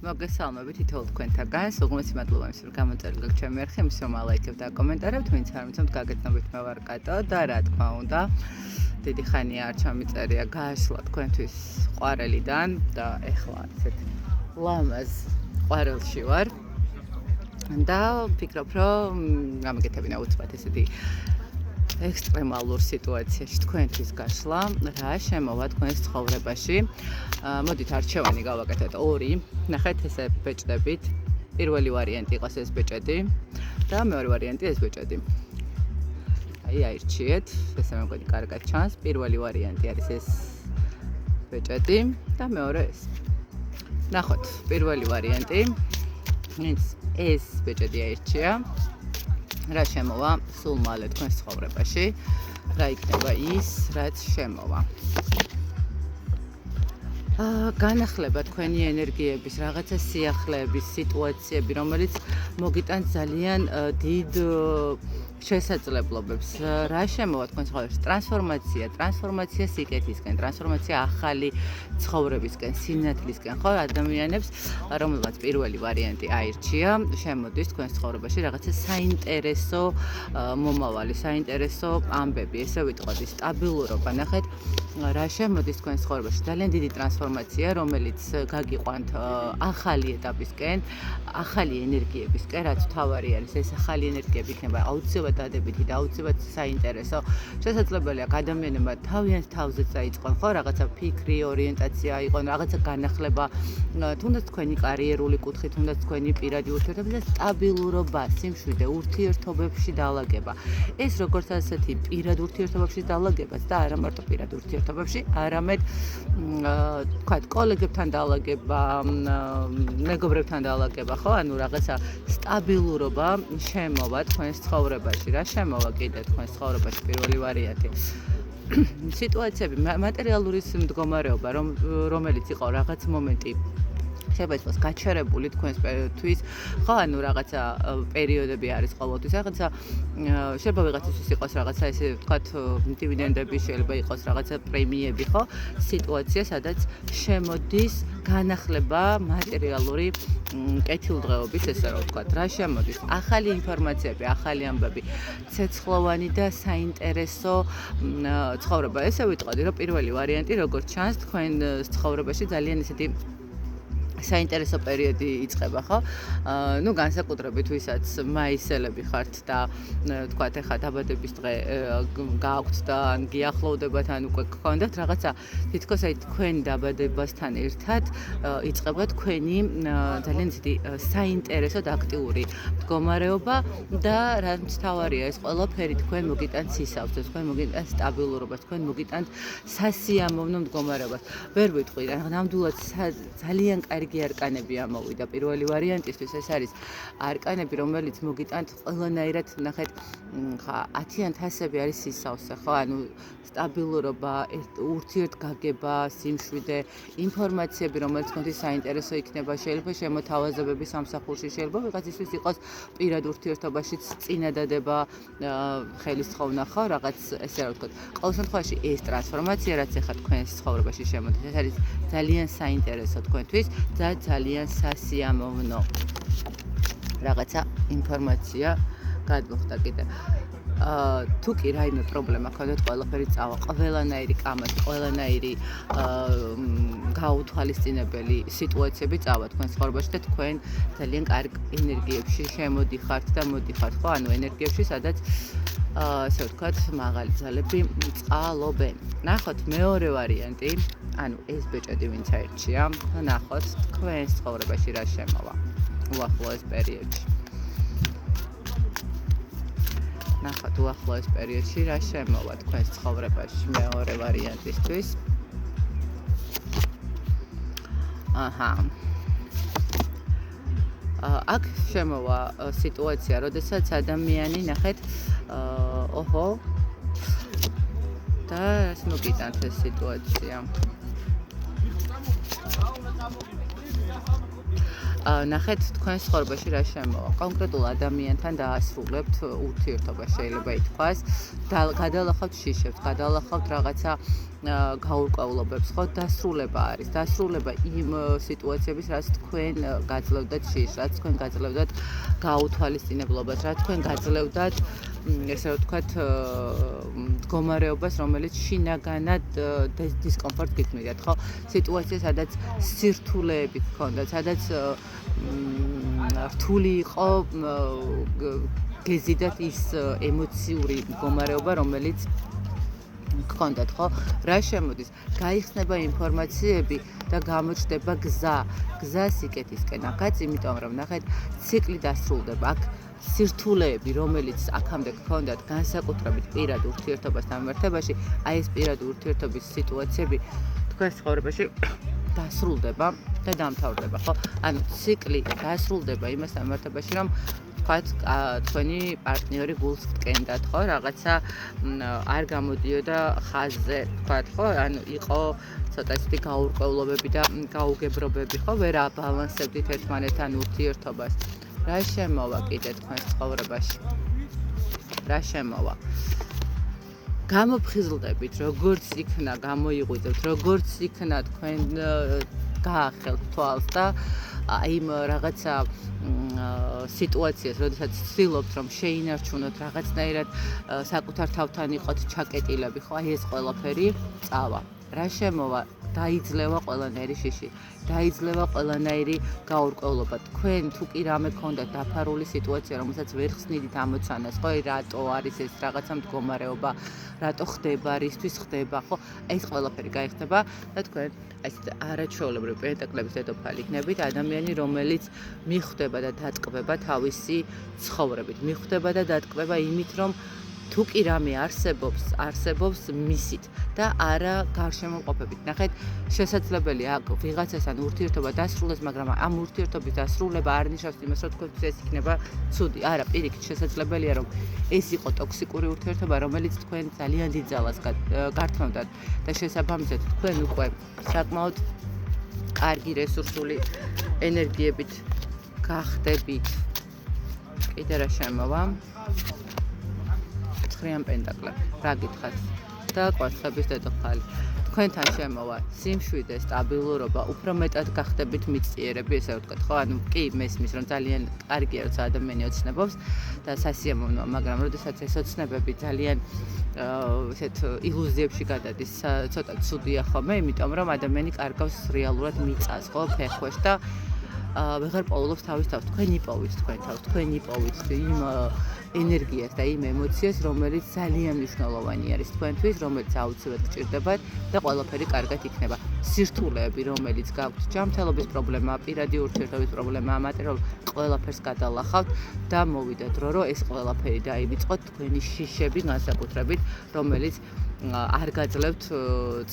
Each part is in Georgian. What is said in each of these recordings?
მოგესალმებით თითოეულ თქვენთაგან. სულგმესი მადლობა იმის რომ გამოწერილ ჩემი არხი, იმის რომ ალაიქებთ და კომენტარებთ, ვინც არ მიცემთ გაგეცნობით მე ვარ კატო და რა თქმა უნდა, დიდი ხანია არ ჩამიწერია გააშლა თქვენთვის ყვარელიდან და ეხლა ესეთ ლამაზ ყვარელში ვარ. და ვფიქრობ რომ გამიგეთებინა უცბად ესეთი ექსტრემალურ სიტუაციაში თქვენთვის გაშლა, რა შემოვა თქვენს ცხოვრებაში. მოდით არჩევანი გავაკეთოთ ორი. ნახეთ ესე ბეჭდებით. პირველი ვარიანტი იყოს ეს ბეჭედი და მეორე ვარიანტი ეს ბეჭედი. აი აირჩიეთ, ესე მე მგონი კარგად ჩანს. პირველი ვარიანტი არის ეს ბეჭედი და მეორე ეს. ნახოთ, პირველი ვარიანტი. ეს ბეჭედი აირჩია. რა შემოვა სულ მალე თქვენს ცხოვრებაში, რა იქნება ის, რაც შემოვა. განახლება თქვენი ენერგიების, რაღაცა სიახლეების, სიტუაციები, რომელიც მოგიტანთ ძალიან დიდ შესაძლებლობებს. რა შემოვა თქვენ ცხოვრებაში? ტრანსფორმაცია სიკეთისკენ, ტრანსფორმაცია ახალი ცხოვრებისკენ, სინათლისკენ, ხო, ადამიანებს, რომელმაც პირველი ვარიანტი აირჩია, შემოდის თქვენ ცხოვრებაში რაღაცა საინტერესო მომავალი, საინტერესო ამბები, ესე ვიტყოდი, სტაბილურობა. ნახეთ, რა შემოდის თქვენ ცხოვრებაში? ძალიან დიდი ტრანსფორმაცია, რომელიც გაგიყვანთ ახალი ეტაპისკენ, ახალი ენერგიებისკენ, რაც თავარი არის, ეს ახალი ენერგიები იქნება აუცილებლად დადებითი და აუცილებლად საინტერესო. შესაძლებელია ადამიანებმა თავიანთ თავზე წაიწყონ, ხო, რაღაცა ფიქრი, ორიენტაცია აიღონ, რაღაცა განახლება, თუნდაც თქვენი კარიერული კუთხით, თუნდაც თქვენი პირადი ურთიერთობები და სტაბილურობა, სიმშვიდე, ურთიერთობებში დალაგება. ეს როგორც ასეთი პირად ურთიერთობებში დალაგებაც და არა მარტო პირად ურთიერთობებში, არამედ თქვათ კოლეგებთან დალაგება, მეგობრებთან დალაგება, ხო, ანუ რაღაცა სტაბილურობა შემოვა თქვენს ცხოვრებაში. რა შემოვა კიდე თქვენს ცხოვრებაში? პირველი ვარიანტი. სიტუაციები, მატერიალური მდგომარეობა, რომელიც იყო რაღაც მომენტი შეიძლება იყოს გაჩერებული თქვენთვის, ხო, ანუ რაღაცა პერიოდები არის ყოველთვის, რაღაცა შეიძლება ვიღაცისთვის იყოს რაღაცა ესე ვთქვათ დივიდენდები, შეიძლება იყოს რაღაცა პრემიები, ხო, სიტუაცია, სადაც შემოდის განახლება მატერიალური კეთილდღეობის, ესე რომ ვთქვათ, რა შემოდის? ახალი ინფორმაციები, ახალი ამბები, ცეცხლოვანი და საინტერესო ცხოვრება. ესე ვიტყოდი, რომ პირველი ვარიანტი, როგორც ჩანს, თქვენ ცხოვრებაში ძალიან ესეთი საინტერესო პერიოდი იწყება, ხო? ნუ განსაკუთრებით ვისაც მაისელები ხართ და თქვათ ახლა დაბადების დღე გააქვთ და ან გიახლოვდებათ, ან უკვე გქონდათ რაღაცა თითქოს აი თქვენ დაბადებასთან ერთად იწყება თქვენი ძალიან დიდი საინტერესო და აქტიური მდგომარეობა და რაც თავარია ეს ყველაფერი თქვენ მოგიტანთ სისავსეს, თქვენ მოგიტანთ სტაბილურობას, თქვენ მოგიტანთ სასიამოვნო მდგომარეობას. ვერ ვიტყვი, ნამდვილად ძალიან კარგი არკანები ამოვიდა პირველი ვარიანტისთვის. ეს არის არკანები, რომელიც მოგიტანთ ყველანაირად, ნახეთ, ხა 10-იან თასები არის სისავსე, ხო, ანუ სტაბილურობა, ურთიერთგაგება, სიმშვიდე, ინფორმაციები, რომელიც თქვენთვის საინტერესო იქნება, შეიძლება შემოთავაზებები სამსახურში, შეიძლება ვიღაცისთვის იყოს პირად ურთიერთობაშიც წინადადება, ხელისწყოვნა, ხო, რაღაც ესე რა ვთქვათ. ყოველ შემთხვევაში ეს ტრანსფორმაცია, რაც ახლა თქვენს ცხოვრებაში შემოდის, ეს არის ძალიან საინტერესო თქვენთვის და ძალიან სასიამოვნო რაღაცა ინფორმაცია გადმოხდა კიდე. თუ კი რაიმე პრობლემა ქონდათ, ყველაფერი წავა, ყველანაირი კამათი, ყველანაირი გაუთვალისწინებელი სიტუაციები წავა თქვენ ცხოვრებაში და თქვენ ძალიან კარგ ენერგიებში შემოდიხართ და მოდიხართ, ხო, ანუ ენერგიებში, სადაც ესე ვთქვათ, მაღალი ძალები წყალობენ. ნახოთ მეორე ვარიანტი, ანუ ეს ბეჭედი ვინც აირჩია, ნახოთ თქვენს ცხოვრებაში რა შემოვა უახლოეს პერიოდში. ნახოთ უახლოეს პერიოდში რა შემოვა თქვენს ცხოვრებაში მეორე ვარიანტისთვის. აჰა. აქ შემოვა სიტუაცია, როდესაც ადამიანი, ნახეთ, ოჰო, და ეს მოგიტანთ ეს სიტუაცია. ნახეთ თქვენ ცხოვრებაში რა შემოვა. კონკრეტულ ადამიანთან დაასრულებთ ურთიერთობას, შეიძლება ითქვას, გადალახავთ შიშებს, გადალახავთ რაღაცა გაურკვევლობებს, ხო? დასრულება არის. დასრულება იმ სიტუაციების, რაც თქვენ გაძლევდათ შიშს, რაც თქვენ გაძლევდათ გაუთვალისწინებლობას, რაც თქვენ გაძლევდათ ესე ვთქვათ მდგომარეობას, რომელიც შინაგანად დისკომფორტს გიქმნიდათ, ხო? სიტუაცია, სადაც სირთულეები გქონდათ, სადაც რთული იყო გეზიდათ ის ემოციური მდგომარეობა, რომელიც გქონდათ, ხო? რა შემოდის? გაიხსნება ინფორმაციები და გამოჩნდება გზა სიკეთისკენ. აქაც იმიტომ რომ ნახეთ, ციკლი დასრულდება. აქ სირთულეები, რომელიც აქამდე გქონდათ განსაკუთრებით პირად ურთიერთობასთან მიმართებაში, აი ეს პირად ურთიერთობის სიტუაციები თქვენ ცხოვრებაში დასრულდება და დამთავრდება, ხო? ანუ ციკლი დასრულდება იმასთან მიმართებაში, რომ თქვათ თქვენი პარტნიორი გულს გტკენდათ, ხო? რაღაცა არ გამოდიოდა ხაზზე, თქვათ, ხო? ანუ იყო ცოტა ისეთი გაურკვევლობები და გაუგებრობები, ხო? ვერ აბალანსებდით ერთმანეთთან ურთიერთობას. რა შემოვა კიდე თქვენ ცხოვრებაში? რა შემოვა? გამოფხიზლდებით, როგორც იქნა გამოიღვიძებთ, როგორც იქნა თქვენ გაახელთ თვალს და იმ რაღაცა სიტუაციას, როდესაც ცდილობთ რომ შეინარჩუნოთ რაღაცნაირად საკუთარ თავთან იყოთ ჩაკეტილები, ხო? აი ეს ყველაფერი წავა. რა შემოვა? დაიძლევა ყველანაირი შიში, დაიძლევა ყველანაირი გაურკვევლობა. თქვენ თუ კი რამე გქონდათ დაფარული სიტუაცია, რომელსაც ვერ ხსნიდით ამოცანას, ხო? რატო არის ეს რაღაცა მდგომარეობა, რატო ხდება, რისთვის ხდება, ხო? ეს ყველაფერი გაიხსნება და თქვენ ეს არაჩვეულებრივი პენტაკლების დედოფალი იქნებით, ადამიანი, რომელიც მიხვდება და დატკბება თავისი ცხოვრებით, მიხვდება და დატკბება იმით, რომ თუ კი რამე არსებობს მისით და არა გარშემოყოფებით. ნახეთ, შესაძლებელია აქ ვიღაცასთან ურთიერთობა დასრულდეს, მაგრამ ამ ურთიერთობის დასრულება არ ნიშნავს იმას, რომ თქვენთვის ეს იქნება ცუდი. არა, პირიქით, შესაძლებელია, რომ ეს იყო ტოქსიკური ურთიერთობა, რომელიც თქვენ ძალიან დიდ ძალას გართმევდათ და შესაბამისად თქვენ უკვე საკმაოდ კარგი რესურსული ენერგიებით გახდებით. კიდე რა შემოვა? ცხრიან პენტაკლები. რა გითხათ? და კვარცხლების დედოფალი. თქვენთან შემოვა სიმშვიდე, სტაბილურობა, უფრო მეტად გახდებით მიწიერები, ესე ვთქვათ, ხო? ანუ კი მესმის, რომ ძალიან კარგია, როცა ადამიანი ოცნებობს და სასიამოვნოა, მაგრამ როდესაც ეს ოცნებები ძალიან ესეთ ილუზიებში გადადის, ცოტა ცუდია ხოლმე, იმიტომ რომ ადამიანი კარგავს რეალურად მიწას, ხო? ფეხქვეშ და ვეღარ პოულობს თავის თავს. თქვენ იპოვით თქვენ თავს, თქვენ იპოვით იმ ენერგიას და იმ ემოციას, რომელიც ძალიან მნიშვნელოვანი არის თქვენთვის, რომელიც აუცილებლად გჭირდებათ და ყველაფერი კარგად იქნება. სირთულეები, რომელიც გაქვთ, ჯანმრთელობის პრობლემა, პირადი ურთიერთობის პრობლემა, მატერიალურ ყველაფერს გადალახავთ და მოვიდა დრო, რომ ეს ყველაფერი დაივიწყოთ თქვენი შიშები განსაკუთრებით, რომელიც არ გაძლევთ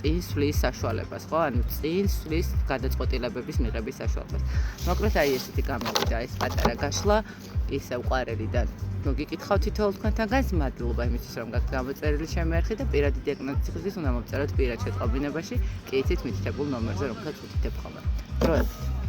წინ სვლის საშუალებას, ხო? ანუ წინ სვლის გადაწყვეტილებების მიღების საშუალებას. მოკლედ აი ესეთი გამოვიდა ეს პატარა გაშლა, ისევ ყვარელიდან მოგიკითხავთ თითოეულ თქვენთანგანს, მადლობა იმისთვის, რომ გაქვთ გამოწერილი შემოერხი და პირადი დიაგნოსტიკის უნდა მომწეროთ პირად შეტყობინებაში, კი იცით მითითებულ ნომერზე, რომელსაც ვუთითებ ხოლმე. დროებით.